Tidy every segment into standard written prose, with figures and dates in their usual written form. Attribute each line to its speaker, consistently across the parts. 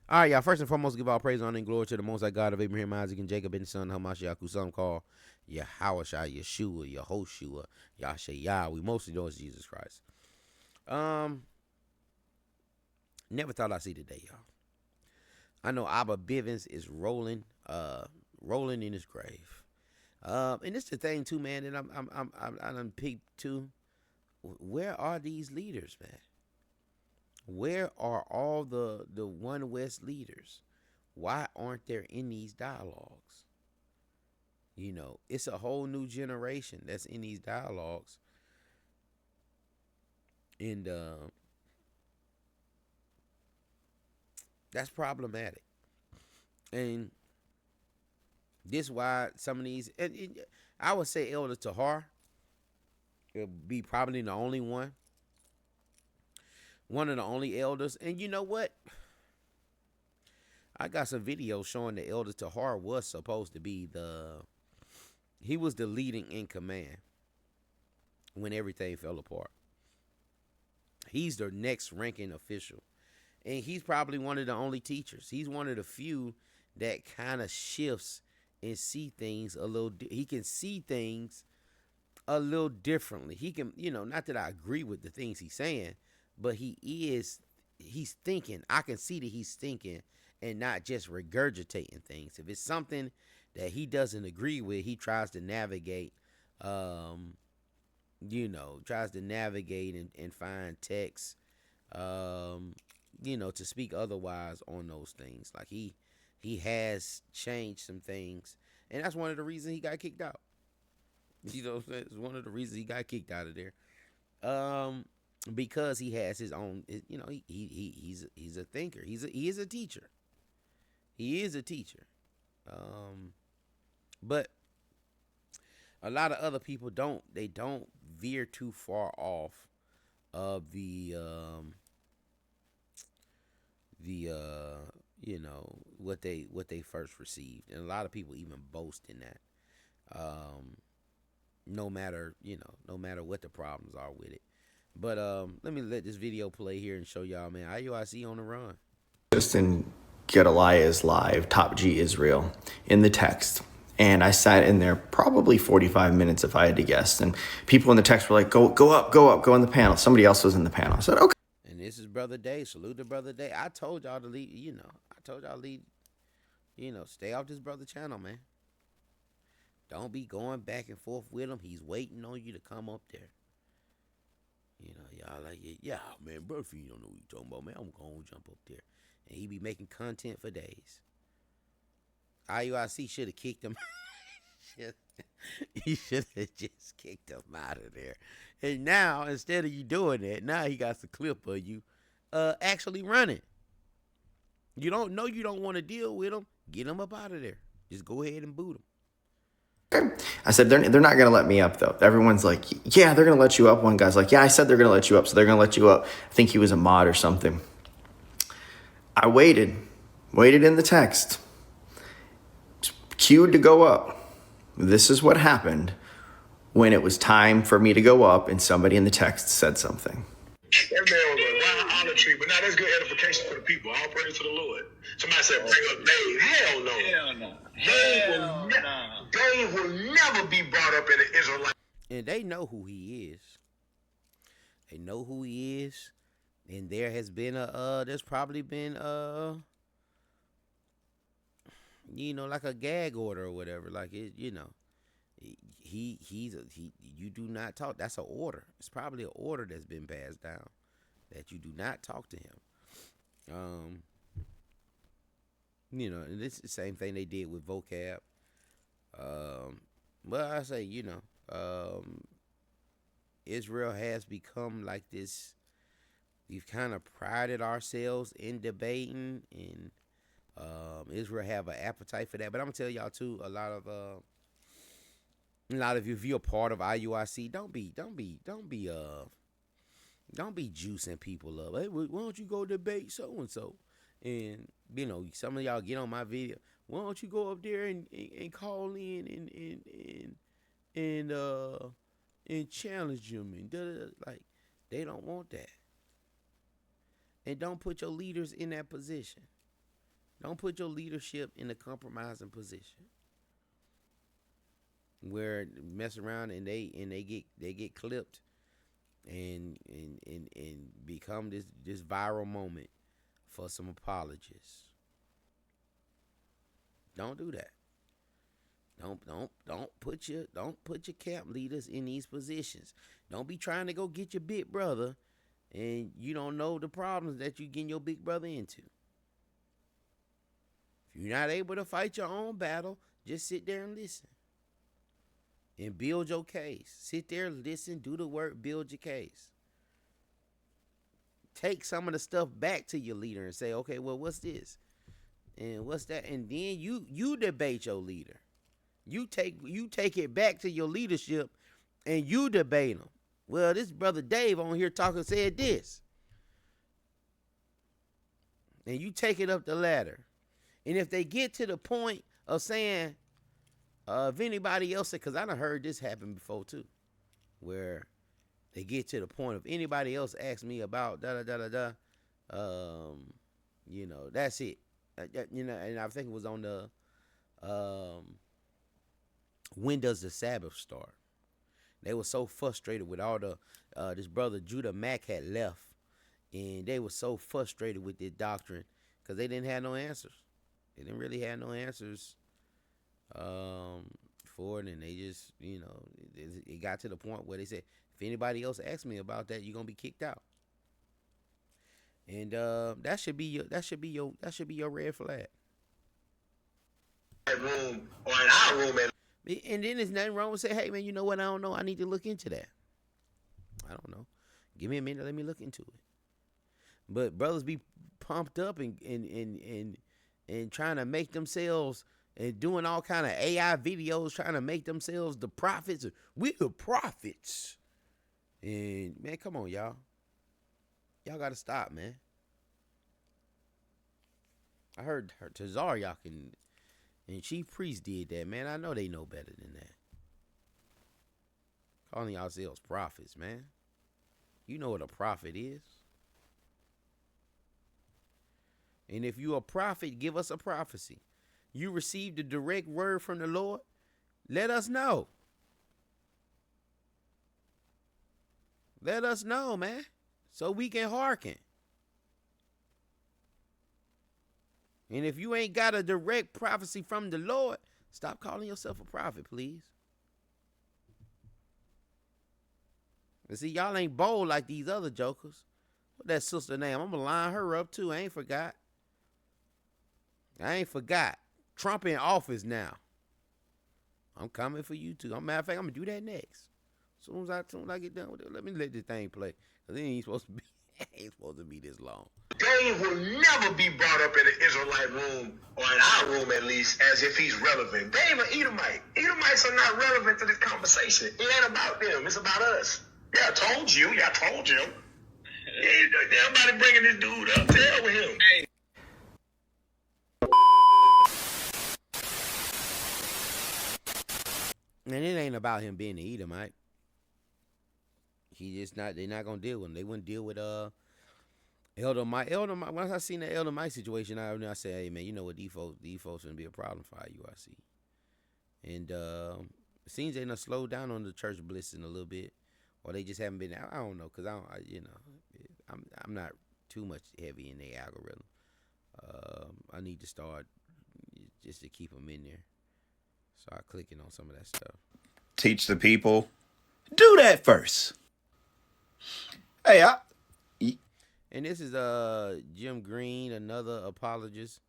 Speaker 1: All right, y'all. First and foremost, give all praise, honor, and glory to the Most High God of Abraham, Isaac, and Jacob, and his son Hamashiach, who some call Yahawashai, Yeshua, Yehoshua, Yashayah. We mostly know it's Jesus Christ. Um, Never thought I'd see today, y'all. I know Abba Bivens is rolling in his grave. And it's the thing too, man. And I done peeped too. Where are these leaders, man? Where are all the One West leaders? Why aren't there in these dialogues? You know, it's a whole new generation that's in these dialogues, and that's problematic. And this why some of these, I would say Elder Tahar will be probably the only one of the only elders. And you know what? I got some videos showing that Elder Tahar was supposed to be he was the leading in command when everything fell apart. He's the next ranking official. And he's probably one of the only teachers. He's one of the few that kind of shifts and see things a little. He can see things a little differently. He can, not that I agree with the things he's saying, but he's thinking. I can see that he's thinking and not just regurgitating things. If it's something that he doesn't agree with, he tries to navigate, and find text, to speak otherwise on those things. Like he has changed some things, and that's one of the reasons he got kicked out. You know what I'm saying? It's one of the reasons he got kicked out of there. Because he has his own, he's a thinker. He is a teacher. He is a teacher. But a lot of other people don't veer too far off of what they first received, and a lot of people even boast in that. No matter what the problems are with it. But let me let this video play here and show y'all, man. IUIC on the run.
Speaker 2: Just in Gedaliah's live, Top G Israel, in the text. And I sat in there probably 45 minutes if I had to guess. And people in the text were like, go up, go in the panel. Somebody else was in the panel. I said, okay.
Speaker 1: And this is Brother Day. Salute to Brother Day. I told y'all to leave, stay off this brother channel, man. Don't be going back and forth with him. He's waiting on you to come up there. Y'all like, yeah, man, bro, if you don't know what you're talking about, man, I'm going to jump up there. And he be making content for days. IUIC should have kicked him. He should have just kicked him out of there. And now, instead of you doing that, now he got the clip of you actually running. You don't want to deal with him. Get him up out of there. Just go ahead and boot him.
Speaker 2: Okay. I said, they're not going to let me up, though. Everyone's like, yeah, they're going to let you up. One guy's like, yeah, I said they're going to let you up, so they're going to let you up. I think he was a mod or something. I waited in the text, queued to go up. This is what happened when it was time for me to go up and somebody in the text said something.
Speaker 3: That man was a wild olive tree, but now that's good edification for the people. All praise to the Lord. Somebody said, bring up Dave. Hell no.
Speaker 4: Hell no.
Speaker 3: Dave will never be brought up in the Israelite.
Speaker 1: And they know who he is. They know who he is. And there has been there's probably been like a gag order or whatever. Like it, you do not talk. That's an order. It's probably an order that's been passed down that you do not talk to him. And this is the same thing they did with vocab. Well, I say, Israel has become like this. We've kind of prided ourselves in debating, and Israel have an appetite for that. But I'm gonna tell y'all too, a lot of you, if you're a part of IUIC, don't be juicing people up. Hey, why don't you go debate so and so? And some of y'all get on my video. Why don't you go up there and call in and challenge them and like they don't want that. And don't put your leaders in that position. Don't put your leadership in a compromising position where mess around and they get clipped and become this viral moment for some apologists. Don't do that. Don't put your camp leaders in these positions. Don't be trying to go get your big brother and you don't know the problems that you getting your big brother into. If you're not able to fight your own battle, just sit there and listen. And build your case. Sit there, listen, do the work, build your case. Take some of the stuff back to your leader and say, okay, well, what's this? And what's that? And then you debate your leader. You take it back to your leadership and you debate them. Well, this brother Dave on here talking said this. And you take it up the ladder. And if they get to the point of saying, if anybody else, because I done heard this happen before too, where they get to the point of anybody else asks me about that's it. And I think it was on the when does the Sabbath start? They were so frustrated with all the this brother Judah Mack had left, and they were so frustrated with this doctrine because they didn't have no answers. They didn't really have no answers for it, and they just it got to the point where they said, if anybody else asks me about that, you're gonna be kicked out. And that should be your red flag.
Speaker 3: Room or in our room,
Speaker 1: and then there's nothing wrong with saying, hey man, you know what? I don't know. I need to look into that. I don't know. Give me a minute. Let me look into it. But brothers be pumped up and trying to make themselves and doing all kind of AI videos, trying to make themselves the prophets. We're the prophets. And man, come on, y'all. Y'all got to stop, man. I heard Tazaryak and Chief Priest did that, man. I know they know better than that. Calling yourselves prophets, man. You know what a prophet is. And if you a prophet, give us a prophecy. You received a direct word from the Lord, let us know. Let us know, man, so we can hearken. And if you ain't got a direct prophecy from the Lord, stop calling yourself a prophet, please. And see, y'all ain't bold like these other jokers. What that sister name? I'm going to line her up too. I ain't forgot. Trump in office now. I'm coming for you too. Matter of fact, I'm going to do that next. As soon as I get done with it, let me let this thing play. Because it ain't supposed to be this long.
Speaker 3: Dave will never be brought up in an Israelite room, or in our room at least, as if he's relevant. Dave an Edomite. Edomites are not relevant to this conversation. It ain't about them. It's about us. Yeah, I told you. Everybody bringing this dude up. Tell with him. Hey.
Speaker 1: And it ain't about him being an Edomite. They're not gonna deal with him. They wouldn't deal with Elder Mike. Once I seen the Elder Mike situation, I said, hey man, you know what, these folks gonna be a problem for IUIC. And it seems they done slowed down on the church blessing a little bit, or they just haven't been. I don't know, cause I'm not too much heavy in their algorithm. I need to start just to keep them in there. Start clicking on some of that stuff.
Speaker 4: Teach the people. Do that first. Hey,
Speaker 1: and this is Jim Green, another apologist.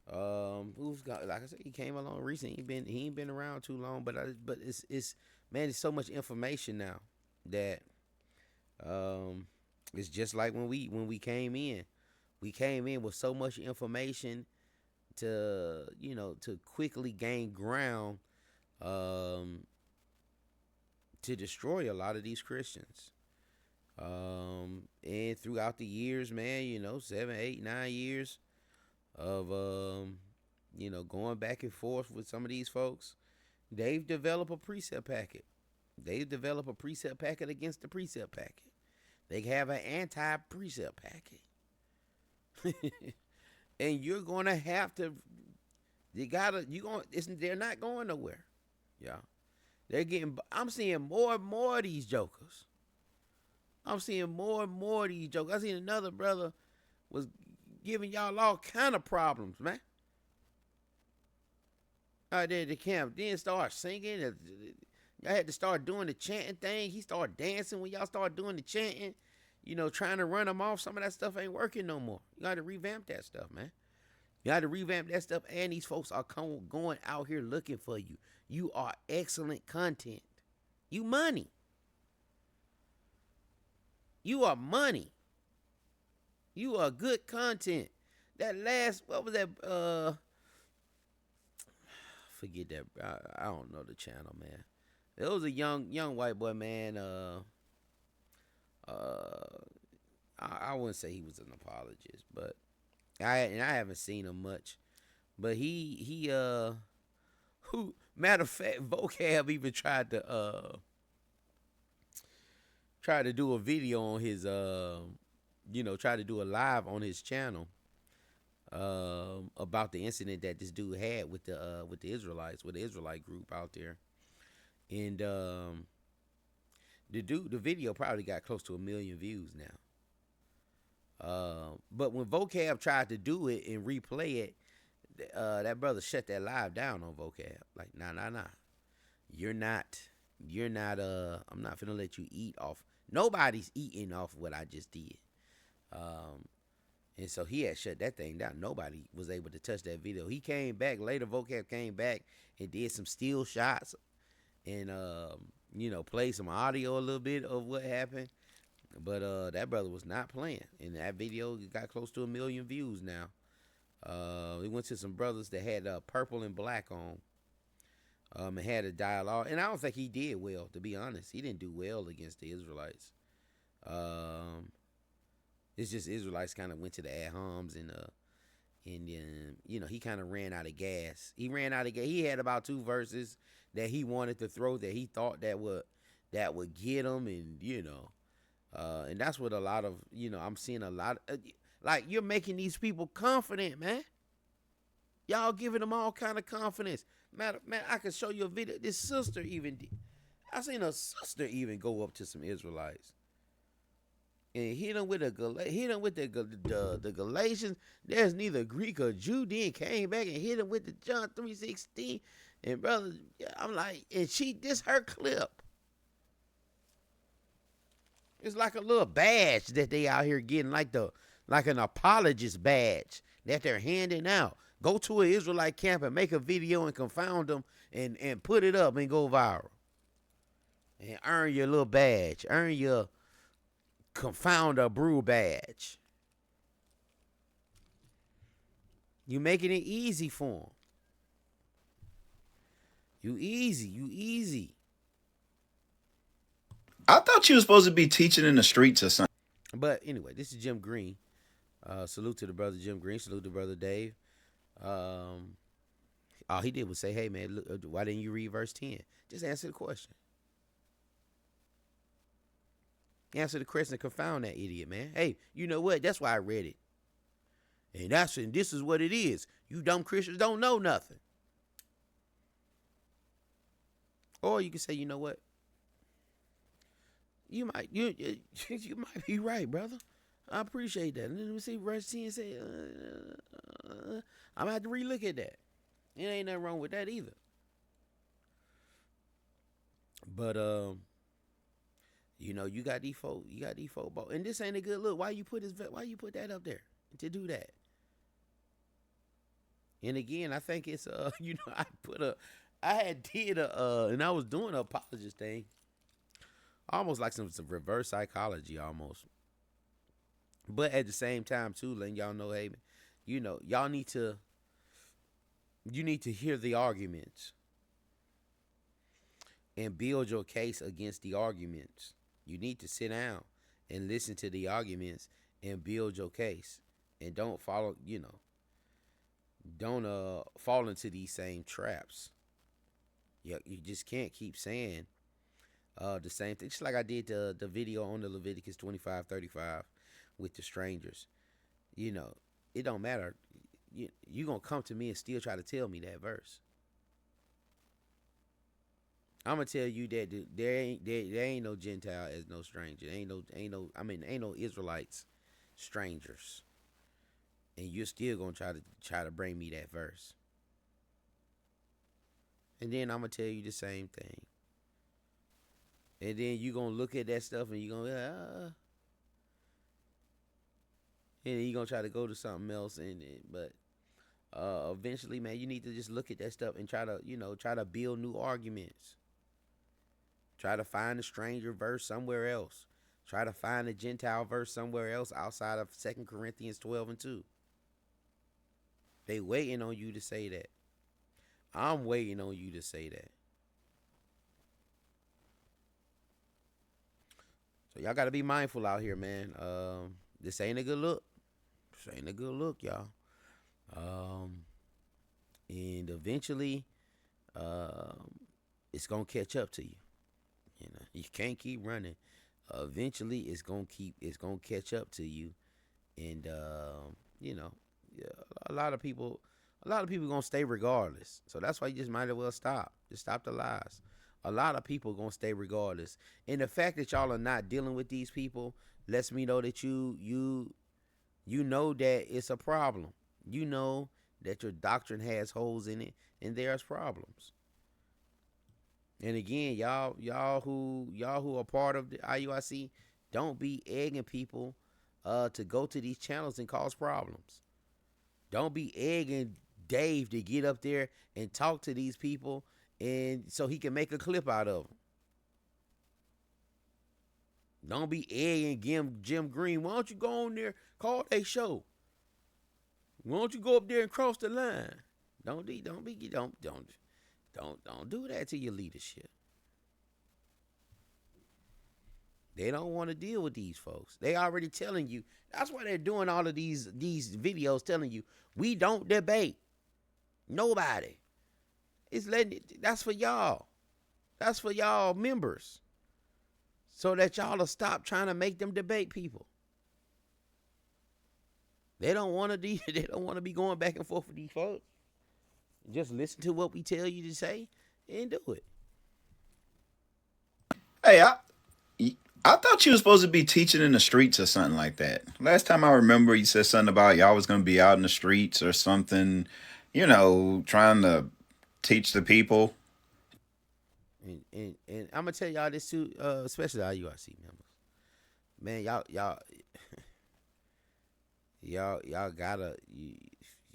Speaker 1: Who's got, like I said, he came along recently. He ain't been around too long, but it's man, it's so much information now that it's just like when we came in. We came in with so much information to quickly gain ground to destroy a lot of these Christians. And throughout the years, man, 7, 8, 9 years of going back and forth with some of these folks, they've developed a precept packet. They've developed a precept packet against the precept packet. They have an anti-precept packet. and you're gonna have to. They're not going nowhere. Yeah, they're getting. I'm seeing more and more of these jokers. I'm seeing more and more of these jokers. I seen another brother was giving y'all all kind of problems, man. Out there at the camp, then start singing. I had to start doing the chanting thing. He started dancing when y'all started doing the chanting. Trying to run them off. Some of that stuff ain't working no more. You got to revamp that stuff, man. You got to revamp that stuff. And these folks are going out here looking for you. You are excellent content. You money. You are money. You are good content. That last, what was that? Forget that. I don't know the channel, man. It was a young white boy, man. I wouldn't say he was an apologist, but I haven't seen him much. But who matter of fact, Vocab even tried to do a video on his try to do a live on his channel about the incident that this dude had with the Israelites, with the Israelite group out there. And the video probably got close to 1 million views now. But when Vocab tried to do it and replay it, that brother shut that live down on Vocab. Like, nah. You're not, I'm not finna let you eat off. Nobody's eating off what I just did. And so he had shut that thing down. Nobody was able to touch that video. He came back later. Vocab came back and did some still shots and played some audio a little bit of what happened. But that brother was not playing. And that video got close to 1 million views now. We went to some brothers that had purple and black on. And had a dialogue. And I don't think he did well, to be honest. He didn't do well against the Israelites. It's just Israelites kind of went to the ad-homs and he kind of ran out of gas. He ran out of gas. He had about 2 verses that he wanted to throw that he thought that would get him, and and that's what a lot of I'm seeing a lot of, like, you're making these people confident, man. Y'all giving them all kind of confidence. Man, I can show you a video. This sister even did. I seen a sister even go up to some Israelites and hit them with the Galatians. There's neither Greek or Jew. Then came back and hit them with the John 3:16. And brother, I'm like, and this her clip. It's like a little badge that they out here getting, like an apologist badge that they're handing out. Go to an Israelite camp and make a video and confound them and put it up and go viral. And earn your little badge. Earn your confounder brew badge. You making it easy for them. You easy.
Speaker 4: I thought you were supposed to be teaching in the streets or something.
Speaker 1: But anyway, this is Jim Green. Salute to the brother Jim Green. Salute to brother Dave. All he did was say, hey, man, look, why didn't you read verse 10? Just answer the question. Answer the question and confound that idiot, man. Hey, you know what? That's why I read it. And this is what it is. You dumb Christians don't know nothing. Or you can say, you know what? You might be right, brother. I appreciate that. Let me see verse 10 say, I'm gonna have to relook at that. It ain't nothing wrong with that either. But you got these folk, and this ain't a good look. Why you put that up there to do that? And again, I think it's and I was doing an apologist thing. Almost like some reverse psychology almost. But at the same time too, letting y'all know, hey, y'all need to hear the arguments and build your case against the arguments. You need to sit down and listen to the arguments and build your case. And don't fall into these same traps. You just can't keep saying the same thing. Just like I did the video on the Leviticus 25:35 with the strangers. It don't matter. you gonna come to me and still try to tell me that verse. I'm gonna tell you that there ain't no Gentile as no stranger. Ain't no Israelites strangers. And you're still gonna try to bring me that verse. And then I'm gonna tell you the same thing. And then you gonna look at that stuff and you gonna and you gonna try to go to something else. But eventually, man, you need to just look at that stuff and try to build new arguments. Try to find a stranger verse somewhere else. Try to find a Gentile verse somewhere else outside of 2 Corinthians 12:2. They waiting on you to say that. I'm waiting on you to say that. So y'all got to be mindful out here, man. This ain't a good look. This ain't a good look, y'all. And eventually, it's gonna catch up to you. You know, you can't keep running. Eventually, it's gonna catch up to you, and yeah, a lot of people gonna stay regardless. So that's why you just might as well stop. Just stop the lies. A lot of people gonna stay regardless, and the fact that y'all are not dealing with these people lets me know that you know that it's a problem. You know that your doctrine has holes in it, and there's problems. And again, y'all who are part of the IUIC, don't be egging people to go to these channels and cause problems. Don't be egging Dave to get up there and talk to these people, and so he can make a clip out of them. Don't be egging Jim Green. Why don't you go on there, call a show? Why don't you go up there and cross the line? Don't do that to your leadership. They don't want to deal with these folks. They already telling you. That's why they're doing all of these videos telling you we don't debate. Nobody. That's for y'all. That's for y'all members. So that y'all will stop trying to make them debate people. They don't want to be going back and forth with these folks. Just listen to what we tell you to say and do it.
Speaker 4: Hey, I thought you were supposed to be teaching in the streets or something like that. Last time I remember, you said something about y'all was going to be out in the streets or something, trying to teach the people.
Speaker 1: And I'm gonna tell y'all this too, especially our IUIC members. Man, y'all gotta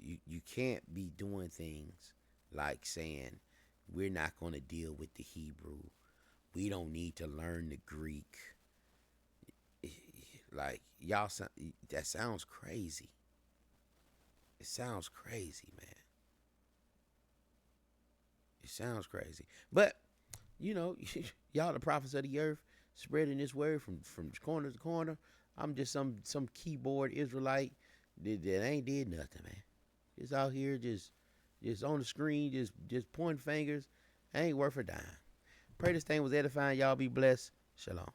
Speaker 1: you can't be doing things like saying we're not gonna deal with the Hebrew. We don't need to learn the Greek. Like that sounds crazy. It sounds crazy, man. It sounds crazy, but y'all the prophets of the earth, spreading this word from corner to corner. I'm just some keyboard Israelite that ain't did nothing, man. Just out here, just on the screen, just pointing fingers. Ain't worth a dime. Pray this thing was edifying. Y'all be blessed. Shalom.